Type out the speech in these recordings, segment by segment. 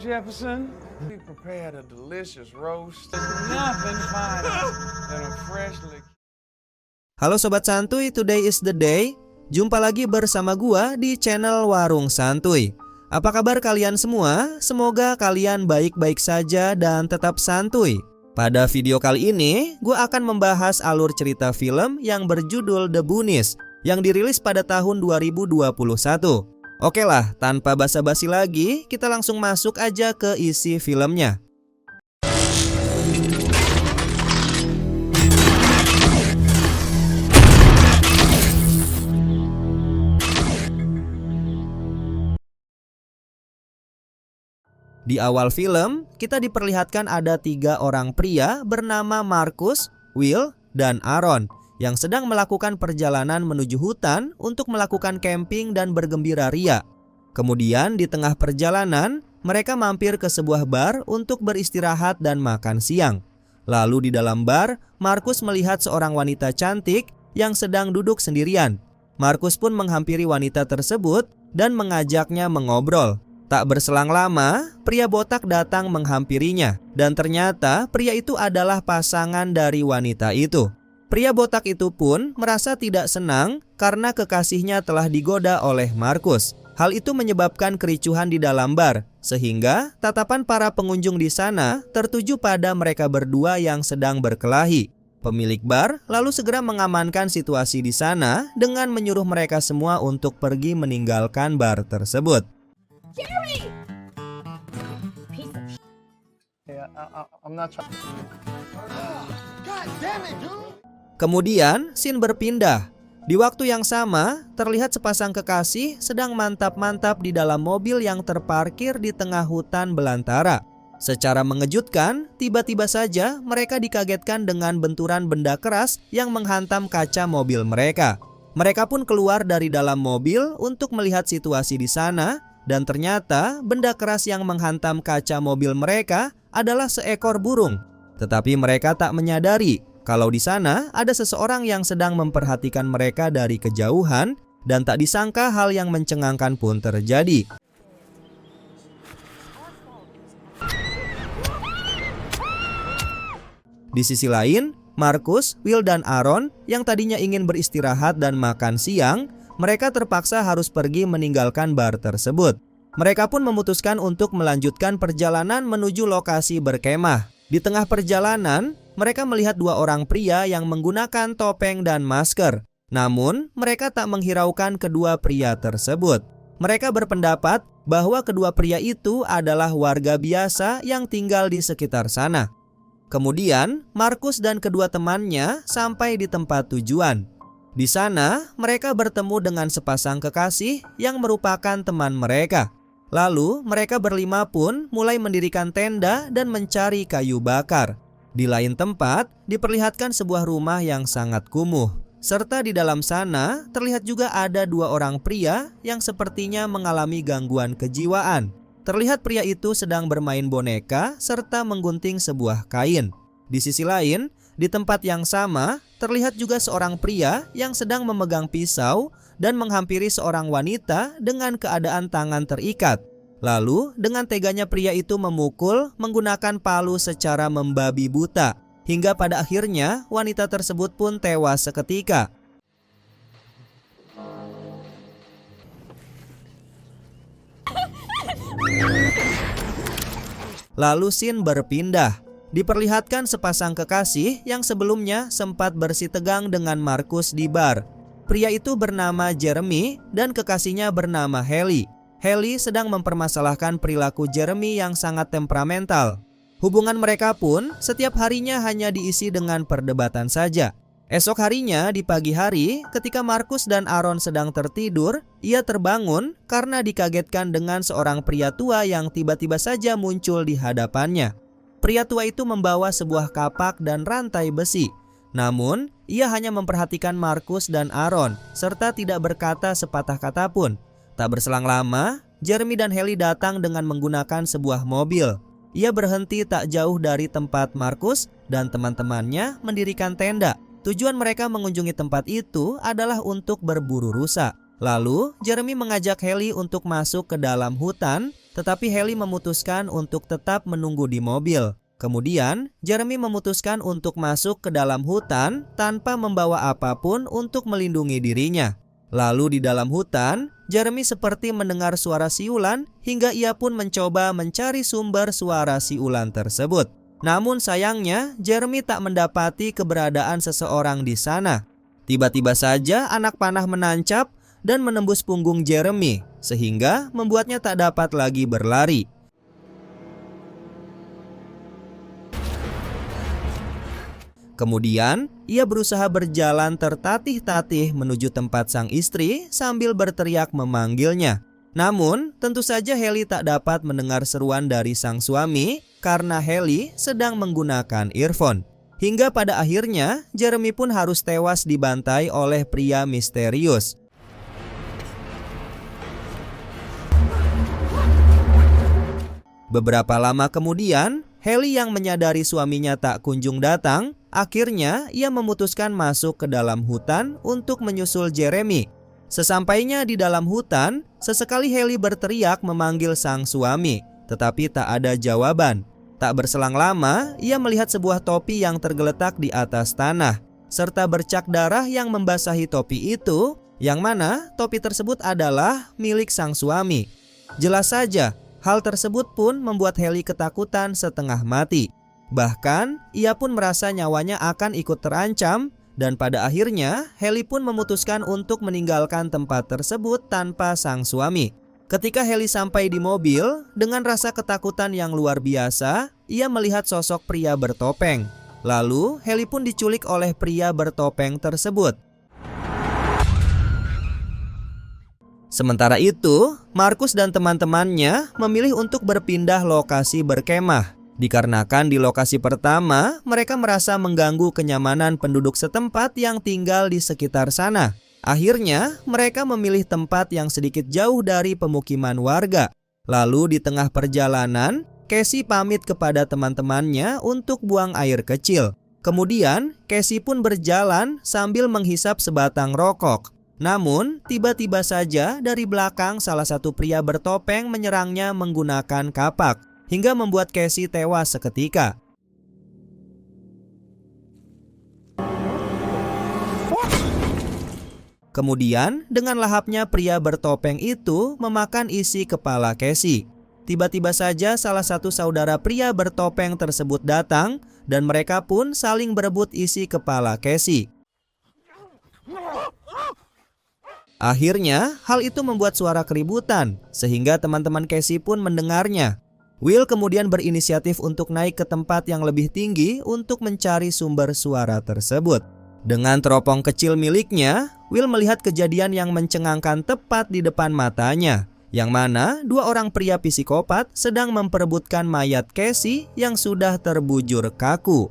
Jefferson. We prepared a delicious roast. There's nothing finer than a freshly... Halo Sobat Santuy, today is the day. Jumpa lagi bersama gua di channel Warung Santuy. Apa kabar kalian semua? Semoga kalian baik-baik saja dan tetap santuy. Pada video kali ini, gua akan membahas alur cerita film yang berjudul The Goonies yang dirilis pada tahun 2021. Oke lah, tanpa basa-basi lagi, kita langsung masuk aja ke isi filmnya. Di awal film, kita diperlihatkan ada 3 orang pria bernama Marcus, Will, dan Aaron yang sedang melakukan perjalanan menuju hutan untuk melakukan camping dan bergembira ria. Kemudian di tengah perjalanan, mereka mampir ke sebuah bar untuk beristirahat dan makan siang. Lalu di dalam bar, Marcus melihat seorang wanita cantik yang sedang duduk sendirian. Marcus pun menghampiri wanita tersebut dan mengajaknya mengobrol. Tak berselang lama, pria botak datang menghampirinya, dan ternyata pria itu adalah pasangan dari wanita itu. Pria botak itu pun merasa tidak senang karena kekasihnya telah digoda oleh Marcus. Hal itu menyebabkan kericuhan di dalam bar, sehingga tatapan para pengunjung di sana tertuju pada mereka berdua yang sedang berkelahi. Pemilik bar lalu segera mengamankan situasi di sana dengan menyuruh mereka semua untuk pergi meninggalkan bar tersebut. Jeremy! Piece of shit. Yeah, I'm not trying... God damn it, dude! Kemudian, scene berpindah. Di waktu yang sama, terlihat sepasang kekasih sedang mantap-mantap di dalam mobil yang terparkir di tengah hutan belantara. Secara mengejutkan, tiba-tiba saja mereka dikagetkan dengan benturan benda keras yang menghantam kaca mobil mereka. Mereka pun keluar dari dalam mobil untuk melihat situasi di sana, dan ternyata benda keras yang menghantam kaca mobil mereka adalah seekor burung. Tetapi mereka tak menyadari kalau di sana ada seseorang yang sedang memperhatikan mereka dari kejauhan, dan tak disangka hal yang mencengangkan pun terjadi. Di sisi lain, Marcus, Will, dan Aaron yang tadinya ingin beristirahat dan makan siang, mereka terpaksa harus pergi meninggalkan bar tersebut. Mereka pun memutuskan untuk melanjutkan perjalanan menuju lokasi berkemah. Di tengah perjalanan, mereka melihat 2 orang pria yang menggunakan topeng dan masker. Namun, mereka tak menghiraukan kedua pria tersebut. Mereka berpendapat bahwa kedua pria itu adalah warga biasa yang tinggal di sekitar sana. Kemudian, Marcus dan kedua temannya sampai di tempat tujuan. Di sana, mereka bertemu dengan sepasang kekasih yang merupakan teman mereka. Lalu, mereka berlima pun mulai mendirikan tenda dan mencari kayu bakar. Di lain tempat, diperlihatkan sebuah rumah yang sangat kumuh. Serta di dalam sana, terlihat juga ada 2 orang pria yang sepertinya mengalami gangguan kejiwaan. Terlihat pria itu sedang bermain boneka serta menggunting sebuah kain. Di sisi lain, di tempat yang sama, terlihat juga seorang pria yang sedang memegang pisau dan menghampiri seorang wanita dengan keadaan tangan terikat. Lalu, dengan teganya pria itu memukul menggunakan palu secara membabi buta, hingga pada akhirnya wanita tersebut pun tewas seketika. Lalu scene berpindah. Diperlihatkan sepasang kekasih yang sebelumnya sempat bersih tegang dengan Marcus di bar. Pria itu bernama Jeremy dan kekasihnya bernama Haley. Haley sedang mempermasalahkan perilaku Jeremy yang sangat temperamental. Hubungan mereka pun setiap harinya hanya diisi dengan perdebatan saja. Esok harinya di pagi hari, ketika Marcus dan Aaron sedang tertidur, ia terbangun karena dikagetkan dengan seorang pria tua yang tiba-tiba saja muncul di hadapannya. Pria tua itu membawa sebuah kapak dan rantai besi. Namun, ia hanya memperhatikan Marcus dan Aaron, serta tidak berkata sepatah kata pun. Tak berselang lama, Jeremy dan Haley datang dengan menggunakan sebuah mobil. Ia berhenti tak jauh dari tempat Marcus dan teman-temannya mendirikan tenda. Tujuan mereka mengunjungi tempat itu adalah untuk berburu rusa. Lalu, Jeremy mengajak Haley untuk masuk ke dalam hutan tetapi Haley memutuskan untuk tetap menunggu di mobil. Kemudian, Jeremy memutuskan untuk masuk ke dalam hutan tanpa membawa apapun untuk melindungi dirinya. Lalu di dalam hutan, Jeremy seperti mendengar suara siulan hingga ia pun mencoba mencari sumber suara siulan tersebut. Namun sayangnya, Jeremy tak mendapati keberadaan seseorang di sana. Tiba-tiba saja anak panah menancap dan menembus punggung Jeremy, sehingga membuatnya tak dapat lagi berlari. Kemudian, ia berusaha berjalan tertatih-tatih menuju tempat sang istri sambil berteriak memanggilnya. Namun, tentu saja Haley tak dapat mendengar seruan dari sang suami karena Haley sedang menggunakan earphone. Hingga pada akhirnya, Jeremy pun harus tewas dibantai oleh pria misterius. Beberapa lama kemudian, Haley yang menyadari suaminya tak kunjung datang, akhirnya ia memutuskan masuk ke dalam hutan untuk menyusul Jeremy. Sesampainya di dalam hutan, sesekali Haley berteriak memanggil sang suami, tetapi tak ada jawaban. Tak berselang lama, ia melihat sebuah topi yang tergeletak di atas tanah, serta bercak darah yang membasahi topi itu, yang mana topi tersebut adalah milik sang suami. Jelas saja, hal tersebut pun membuat Haley ketakutan setengah mati. Bahkan, ia pun merasa nyawanya akan ikut terancam dan pada akhirnya Haley pun memutuskan untuk meninggalkan tempat tersebut tanpa sang suami. Ketika Haley sampai di mobil, dengan rasa ketakutan yang luar biasa, ia melihat sosok pria bertopeng. Lalu, Haley pun diculik oleh pria bertopeng tersebut. Sementara itu, Marcus dan teman-temannya memilih untuk berpindah lokasi berkemah. Dikarenakan di lokasi pertama, mereka merasa mengganggu kenyamanan penduduk setempat yang tinggal di sekitar sana. Akhirnya, mereka memilih tempat yang sedikit jauh dari pemukiman warga. Lalu di tengah perjalanan, Casey pamit kepada teman-temannya untuk buang air kecil. Kemudian, Casey pun berjalan sambil menghisap sebatang rokok. Namun, tiba-tiba saja dari belakang salah satu pria bertopeng menyerangnya menggunakan kapak, hingga membuat Casey tewas seketika. Kemudian, dengan lahapnya pria bertopeng itu memakan isi kepala Casey. Tiba-tiba saja salah satu saudara pria bertopeng tersebut datang dan mereka pun saling berebut isi kepala Casey. Akhirnya, hal itu membuat suara keributan, sehingga teman-teman Casey pun mendengarnya. Will kemudian berinisiatif untuk naik ke tempat yang lebih tinggi untuk mencari sumber suara tersebut. Dengan teropong kecil miliknya, Will melihat kejadian yang mencengangkan tepat di depan matanya, yang mana dua orang pria psikopat sedang memperebutkan mayat Casey yang sudah terbujur kaku.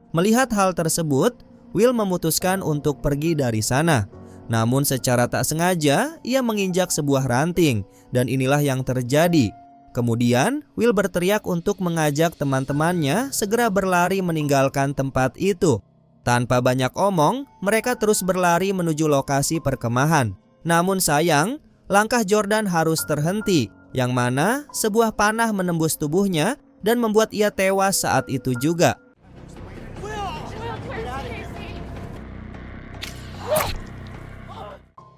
Melihat hal tersebut, Will memutuskan untuk pergi dari sana. Namun secara tak sengaja, ia menginjak sebuah ranting, dan inilah yang terjadi. Kemudian, Will berteriak untuk mengajak teman-temannya segera berlari meninggalkan tempat itu. Tanpa banyak omong, mereka terus berlari menuju lokasi perkemahan. Namun sayang, langkah Jordan harus terhenti, yang mana sebuah panah menembus tubuhnya dan membuat ia tewas saat itu juga.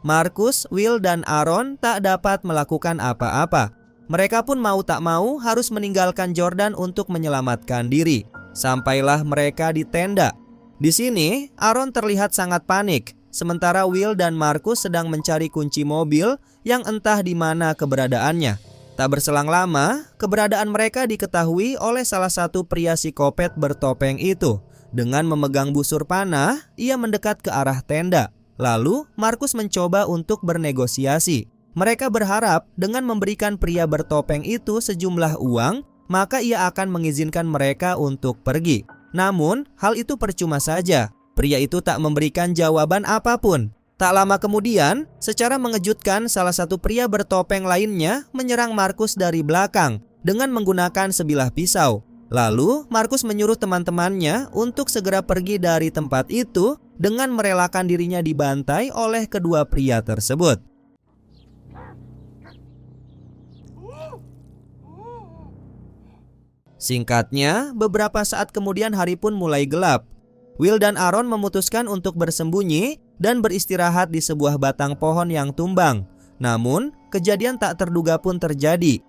Marcus, Will, dan Aaron tak dapat melakukan apa-apa. Mereka pun mau tak mau harus meninggalkan Jordan untuk menyelamatkan diri. Sampailah mereka di tenda. Di sini, Aaron terlihat sangat panik, sementara Will dan Marcus sedang mencari kunci mobil yang entah di mana keberadaannya. Tak berselang lama, keberadaan mereka diketahui oleh salah satu pria psikopat bertopeng itu. Dengan memegang busur panah, ia mendekat ke arah tenda. Lalu, Marcus mencoba untuk bernegosiasi. Mereka berharap dengan memberikan pria bertopeng itu sejumlah uang, maka ia akan mengizinkan mereka untuk pergi. Namun, hal itu percuma saja. Pria itu tak memberikan jawaban apapun. Tak lama kemudian, secara mengejutkan salah satu pria bertopeng lainnya menyerang Marcus dari belakang dengan menggunakan sebilah pisau. Lalu, Marcus menyuruh teman-temannya untuk segera pergi dari tempat itu dengan merelakan dirinya dibantai oleh kedua pria tersebut. Singkatnya, beberapa saat kemudian hari pun mulai gelap. Will dan Aaron memutuskan untuk bersembunyi dan beristirahat di sebuah batang pohon yang tumbang. Namun, kejadian tak terduga pun terjadi.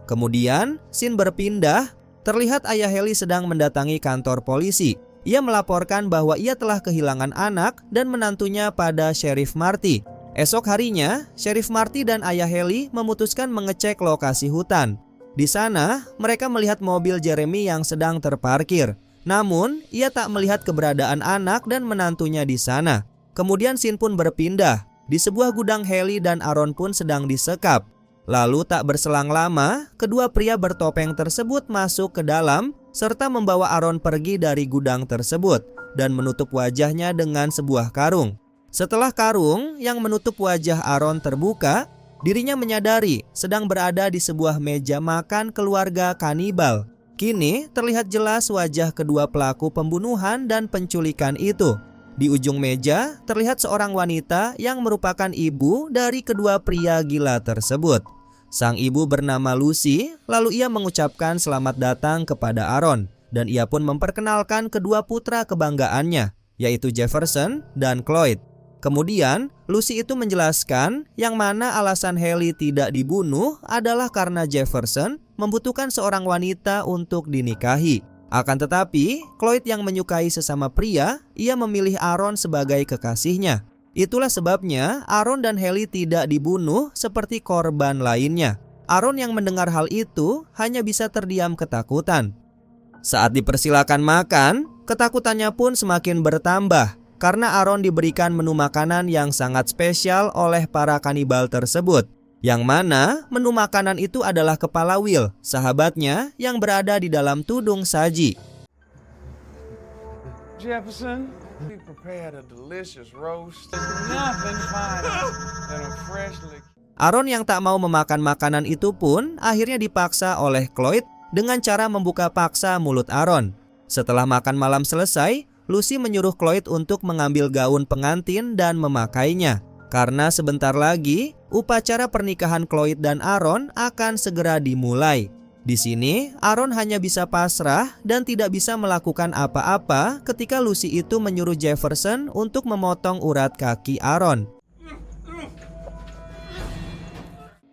Kemudian, scene berpindah. Terlihat ayah Haley sedang mendatangi kantor polisi. Ia melaporkan bahwa ia telah kehilangan anak dan menantunya pada Sheriff Marty. Esok harinya, Sheriff Marty dan ayah Haley memutuskan mengecek lokasi hutan. Di sana, mereka melihat mobil Jeremy yang sedang terparkir. Namun, ia tak melihat keberadaan anak dan menantunya di sana. Kemudian scene pun berpindah. Di sebuah gudang, Haley dan Aaron pun sedang disekap. Lalu tak berselang lama, kedua pria bertopeng tersebut masuk ke dalam serta membawa Aaron pergi dari gudang tersebut dan menutup wajahnya dengan sebuah karung. Setelah karung yang menutup wajah Aaron terbuka, dirinya menyadari sedang berada di sebuah meja makan keluarga kanibal. Kini terlihat jelas wajah kedua pelaku pembunuhan dan penculikan itu. Di ujung meja terlihat seorang wanita yang merupakan ibu dari kedua pria gila tersebut. Sang ibu bernama Lucy, lalu ia mengucapkan selamat datang kepada Aaron dan ia pun memperkenalkan kedua putra kebanggaannya, yaitu Jefferson dan Cloyd. Kemudian, Lucy itu menjelaskan yang mana alasan Haley tidak dibunuh adalah karena Jefferson membutuhkan seorang wanita untuk dinikahi. Akan tetapi, Cloyd yang menyukai sesama pria, ia memilih Aaron sebagai kekasihnya. Itulah sebabnya Aaron dan Haley tidak dibunuh seperti korban lainnya. Aaron yang mendengar hal itu hanya bisa terdiam ketakutan. Saat dipersilakan makan, ketakutannya pun semakin bertambah. Karena Aaron diberikan menu makanan yang sangat spesial oleh para kanibal tersebut. Yang mana menu makanan itu adalah kepala Will, sahabatnya yang berada di dalam tudung saji. Jefferson, we prepared a delicious roast. There's nothing finer than a freshly... Aaron yang tak mau memakan makanan itu pun akhirnya dipaksa oleh Cloyd dengan cara membuka paksa mulut Aaron. Setelah makan malam selesai, Lucy menyuruh Cloyd untuk mengambil gaun pengantin dan memakainya. Karena sebentar lagi, upacara pernikahan Cloyd dan Aaron akan segera dimulai. Di sini, Aaron hanya bisa pasrah dan tidak bisa melakukan apa-apa ketika Lucy itu menyuruh Jefferson untuk memotong urat kaki Aaron.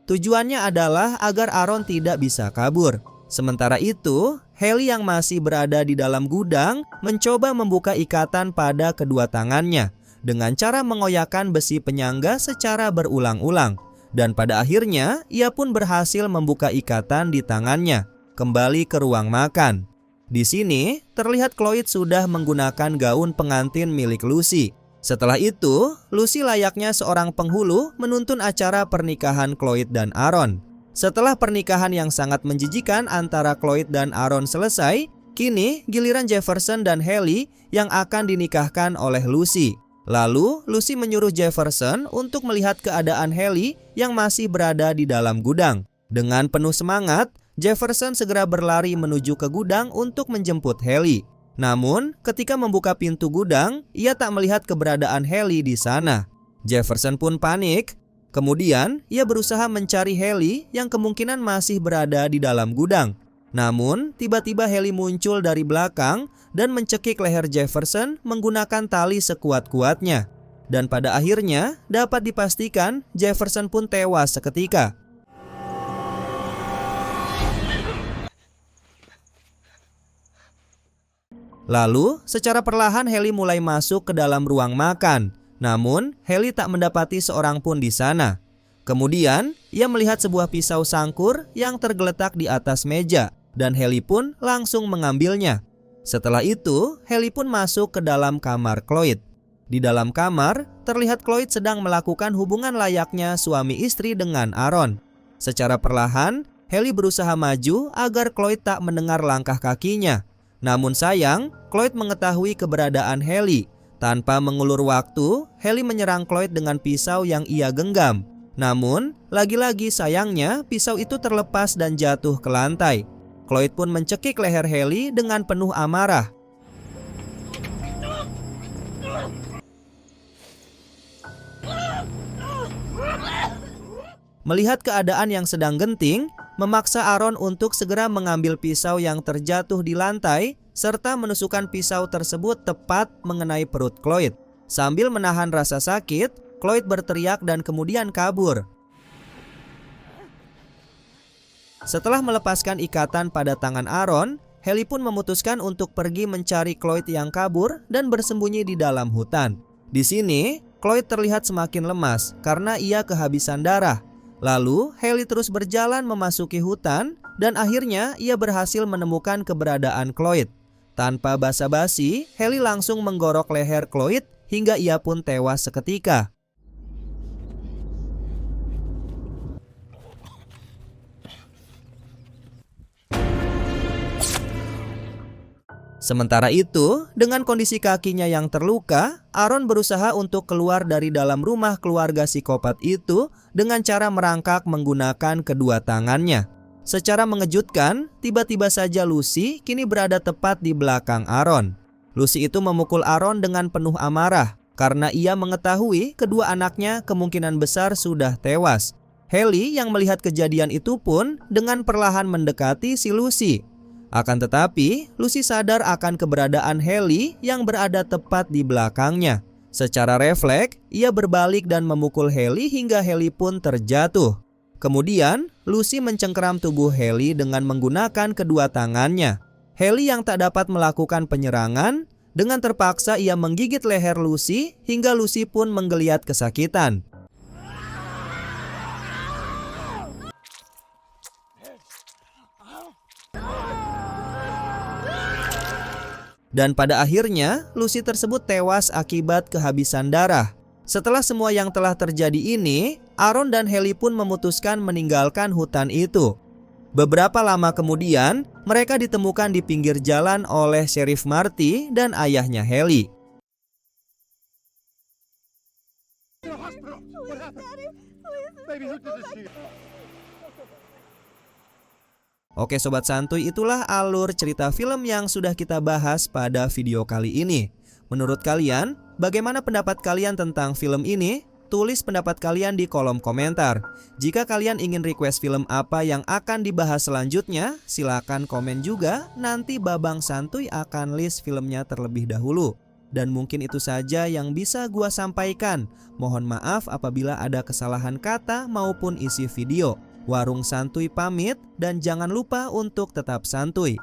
Tujuannya adalah agar Aaron tidak bisa kabur. Sementara itu, Haley yang masih berada di dalam gudang mencoba membuka ikatan pada kedua tangannya dengan cara mengoyakkan besi penyangga secara berulang-ulang. Dan pada akhirnya, ia pun berhasil membuka ikatan di tangannya, kembali ke ruang makan. Di sini, terlihat Cloyd sudah menggunakan gaun pengantin milik Lucy. Setelah itu, Lucy layaknya seorang penghulu menuntun acara pernikahan Cloyd dan Aaron. Setelah pernikahan yang sangat menjijikan antara Cloyd dan Aaron selesai, kini giliran Jefferson dan Haley yang akan dinikahkan oleh Lucy. Lalu, Lucy menyuruh Jefferson untuk melihat keadaan Haley yang masih berada di dalam gudang. Dengan penuh semangat, Jefferson segera berlari menuju ke gudang untuk menjemput Haley. Namun, ketika membuka pintu gudang, ia tak melihat keberadaan Haley di sana. Jefferson pun panik. Kemudian, ia berusaha mencari Haley yang kemungkinan masih berada di dalam gudang. Namun, tiba-tiba Haley muncul dari belakang dan mencekik leher Jefferson menggunakan tali sekuat-kuatnya. Dan pada akhirnya, dapat dipastikan Jefferson pun tewas seketika. Lalu, secara perlahan Haley mulai masuk ke dalam ruang makan. Namun, Haley tak mendapati seorang pun di sana. Kemudian, ia melihat sebuah pisau sangkur yang tergeletak di atas meja dan Haley pun langsung mengambilnya. Setelah itu, Haley pun masuk ke dalam kamar Cloyd. Di dalam kamar, terlihat Cloyd sedang melakukan hubungan layaknya suami istri dengan Aaron. Secara perlahan, Haley berusaha maju agar Cloyd tak mendengar langkah kakinya. Namun sayang, Cloyd mengetahui keberadaan Haley. Tanpa mengulur waktu, Haley menyerang Cloyd dengan pisau yang ia genggam. Namun, lagi-lagi sayangnya pisau itu terlepas dan jatuh ke lantai. Cloyd pun mencekik leher Haley dengan penuh amarah. Melihat keadaan yang sedang genting, memaksa Aaron untuk segera mengambil pisau yang terjatuh di lantai serta menusukkan pisau tersebut tepat mengenai perut Cloyd. Sambil menahan rasa sakit, Cloyd berteriak dan kemudian kabur. Setelah melepaskan ikatan pada tangan Aaron, Haley pun memutuskan untuk pergi mencari Cloyd yang kabur dan bersembunyi di dalam hutan. Di sini, Cloyd terlihat semakin lemas karena ia kehabisan darah. Lalu, Haley terus berjalan memasuki hutan dan akhirnya ia berhasil menemukan keberadaan Cloyd. Tanpa basa-basi, Haley langsung menggorok leher Cloyd hingga ia pun tewas seketika. Sementara itu, dengan kondisi kakinya yang terluka, Aaron berusaha untuk keluar dari dalam rumah keluarga psikopat itu dengan cara merangkak menggunakan kedua tangannya. Secara mengejutkan, tiba-tiba saja Lucy kini berada tepat di belakang Aaron. Lucy itu memukul Aaron dengan penuh amarah karena ia mengetahui kedua anaknya kemungkinan besar sudah tewas. Haley yang melihat kejadian itu pun dengan perlahan mendekati si Lucy. Akan tetapi, Lucy sadar akan keberadaan Haley yang berada tepat di belakangnya. Secara refleks, ia berbalik dan memukul Haley hingga Haley pun terjatuh. Kemudian, Lucy mencengkeram tubuh Haley dengan menggunakan kedua tangannya. Haley yang tak dapat melakukan penyerangan, dengan terpaksa ia menggigit leher Lucy hingga Lucy pun menggeliat kesakitan. Dan pada akhirnya, Lucy tersebut tewas akibat kehabisan darah. Setelah semua yang telah terjadi ini, Aaron dan Haley pun memutuskan meninggalkan hutan itu. Beberapa lama kemudian, mereka ditemukan di pinggir jalan oleh Sheriff Marty dan ayahnya Haley. Oke Sobat Santuy, itulah alur cerita film yang sudah kita bahas pada video kali ini. Menurut kalian, bagaimana pendapat kalian tentang film ini? Tulis pendapat kalian di kolom komentar. Jika kalian ingin request film apa yang akan dibahas selanjutnya, silakan komen juga. Nanti Babang Santuy akan list filmnya terlebih dahulu. Dan mungkin itu saja yang bisa gua sampaikan. Mohon maaf apabila ada kesalahan kata maupun isi video. Warung Santuy pamit dan jangan lupa untuk tetap santuy.